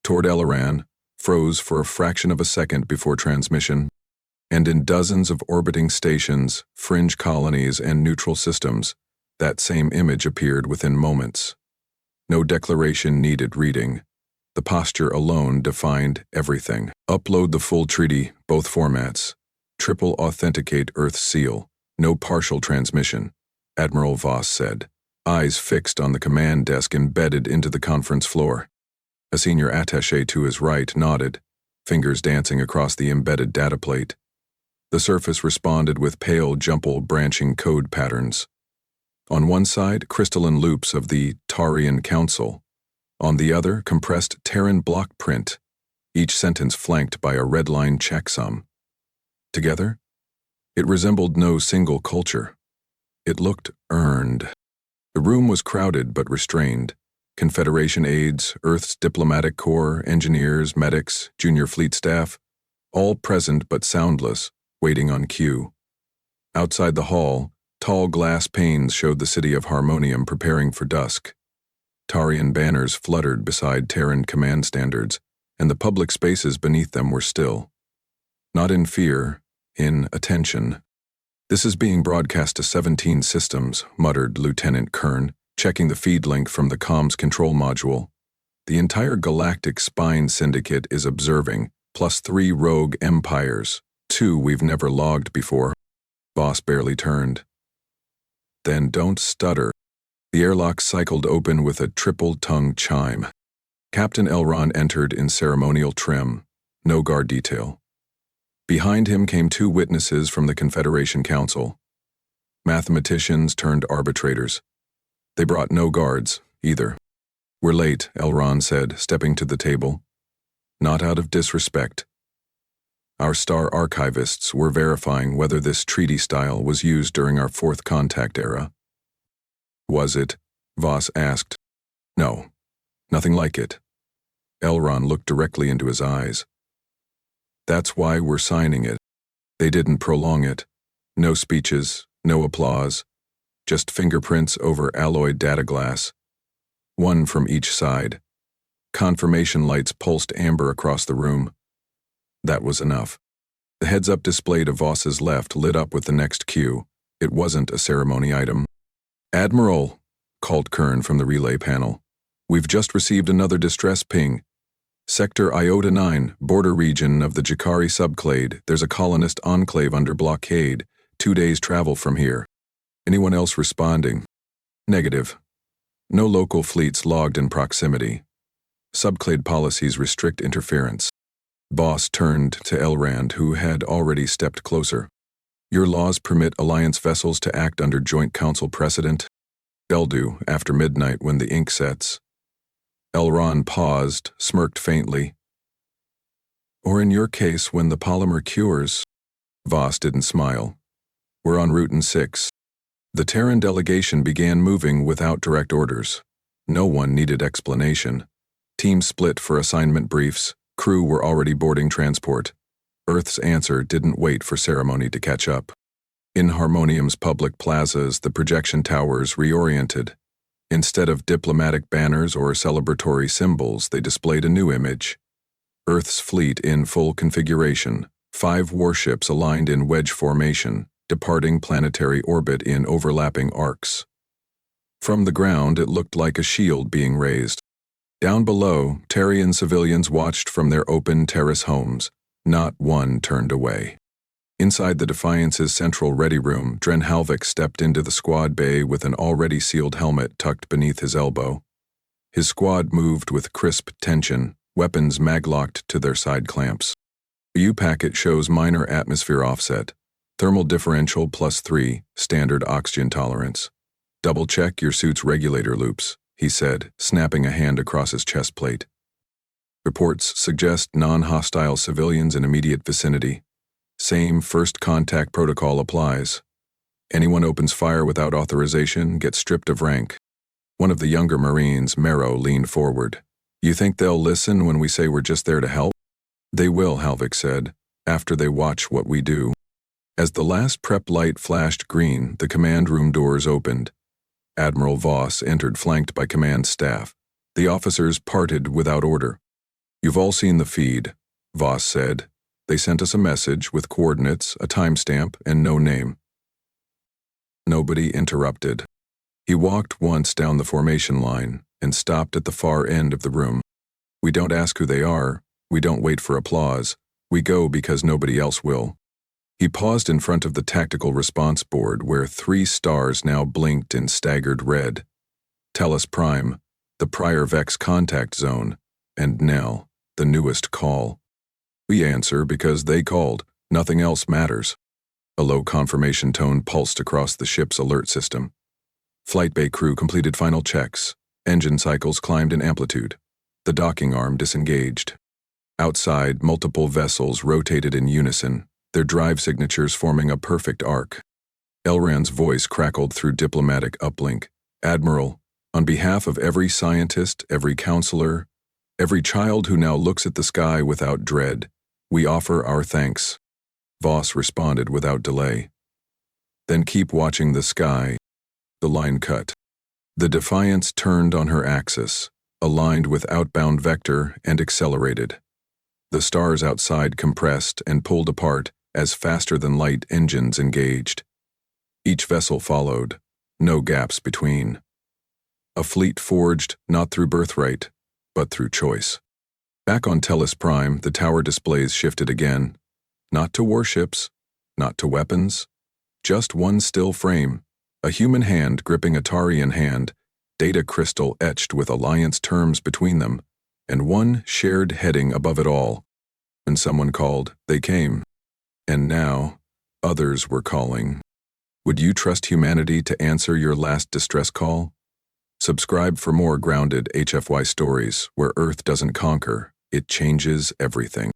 Toward Elran, froze for a fraction of a second before transmission. And in dozens of orbiting stations, fringe colonies, and neutral systems, that same image appeared within moments. No declaration needed reading. The posture alone defined everything. Upload the full treaty, both formats. Triple authenticate Earth's seal. No partial transmission, Admiral Voss said, eyes fixed on the command desk embedded into the conference floor. A senior attaché to his right nodded, fingers dancing across the embedded data plate. The surface responded with pale, jumbled branching code patterns. On one side, crystalline loops of the Tarian Council. On the other, compressed Terran block print, each sentence flanked by a red-line checksum. Together, it resembled no single culture. It looked earned. The room was crowded but restrained. Confederation aides, Earth's diplomatic corps, engineers, medics, junior fleet staff, all present but soundless, waiting on cue. Outside the hall, tall glass panes showed the city of Harmonium preparing for dusk. Tarian banners fluttered beside Terran command standards, and the public spaces beneath them were still. Not in fear, in attention. This is being broadcast to 17 systems, muttered Lieutenant Kern, checking the feed link from the comms control module. The entire galactic spine syndicate is observing, plus 3 rogue empires, 2 we've never logged before. Voss barely turned. Then don't stutter. The airlock cycled open with a triple-tongue chime. Captain Elron entered in ceremonial trim, no guard detail. Behind him came 2 witnesses from the Confederation Council. Mathematicians turned arbitrators. They brought no guards, either. We're late, Elron said, stepping to the table. Not out of disrespect. Our star archivists were verifying whether this treaty style was used during our 4th contact era. Was it? Voss asked. No, nothing like it. Elron looked directly into his eyes. That's why we're signing it. They didn't prolong it. No speeches, no applause. Just fingerprints over alloyed data glass. 1 from each side. Confirmation lights pulsed amber across the room. That was enough. The heads-up display to Voss's left lit up with the next cue. It wasn't a ceremony item. Admiral, called Kern from the relay panel. We've just received another distress ping. Sector Iota 9, border region of the Jakari subclade. There's a colonist enclave under blockade, 2 days' travel from here. Anyone else responding? Negative. No local fleets logged in proximity. Subclade policies restrict interference. Boss turned to Elrond, who had already stepped closer. Your laws permit Alliance vessels to act under Joint Council precedent. They'll do after midnight when the ink sets. Elrond paused, smirked faintly. Or in your case, when the polymer cures. Voss didn't smile. We're en route in 6. The Terran delegation began moving without direct orders. No one needed explanation. Teams split for assignment briefs. Crew were already boarding transport. Earth's answer didn't wait for ceremony to catch up. In Harmonium's public plazas, the projection towers reoriented. Instead of diplomatic banners or celebratory symbols, they displayed a new image. Earth's fleet in full configuration, 5 warships aligned in wedge formation, departing planetary orbit in overlapping arcs. From the ground, it looked like a shield being raised. Down below, Terrian civilians watched from their open terrace homes. Not one turned away. Inside the Defiance's central ready room, Dren Halvik stepped into the squad bay with an already sealed helmet tucked beneath his elbow. His squad moved with crisp tension, weapons maglocked to their side clamps. The U-packet shows minor atmosphere offset. Thermal differential +3, standard oxygen tolerance. Double-check your suit's regulator loops, he said, snapping a hand across his chest plate. Reports suggest non-hostile civilians in immediate vicinity. Same first contact protocol applies. Anyone opens fire without authorization gets stripped of rank. One of the younger Marines, Mero, leaned forward. You think they'll listen when we say we're just there to help? They will, Halvik said, after they watch what we do. As the last prep light flashed green, the command room doors opened. Admiral Voss entered flanked by command staff. The officers parted without order. You've all seen the feed, Voss said. They sent us a message with coordinates, a timestamp, and no name. Nobody interrupted. He walked once down the formation line and stopped at the far end of the room. We don't ask who they are. We don't wait for applause. We go because nobody else will. He paused in front of the tactical response board where 3 stars now blinked in staggered red. Tellus Prime, the prior Vex contact zone, and Nell, the newest call. We answer because they called. Nothing else matters. A low confirmation tone pulsed across the ship's alert system. Flight bay crew completed final checks. Engine cycles climbed in amplitude. The docking arm disengaged. Outside, multiple vessels rotated in unison, their drive signatures forming a perfect arc. Elrond's voice crackled through diplomatic uplink. Admiral, on behalf of every scientist, every counselor, every child who now looks at the sky without dread, we offer our thanks. Voss responded without delay. Then keep watching the sky. The line cut. The Defiance turned on her axis, aligned with outbound vector, and accelerated. The stars outside compressed and pulled apart as faster-than-light engines engaged. Each vessel followed, no gaps between. A fleet forged not through birthright, but through choice. Back on Tellus Prime, the tower displays shifted again. Not to warships, not to weapons, just one still frame, a human hand gripping a Tarian hand, data crystal etched with Alliance terms between them, and one shared heading above it all. When someone called, they came. And now, others were calling. Would you trust humanity to answer your last distress call? Subscribe for more grounded HFY stories where Earth doesn't conquer, it changes everything.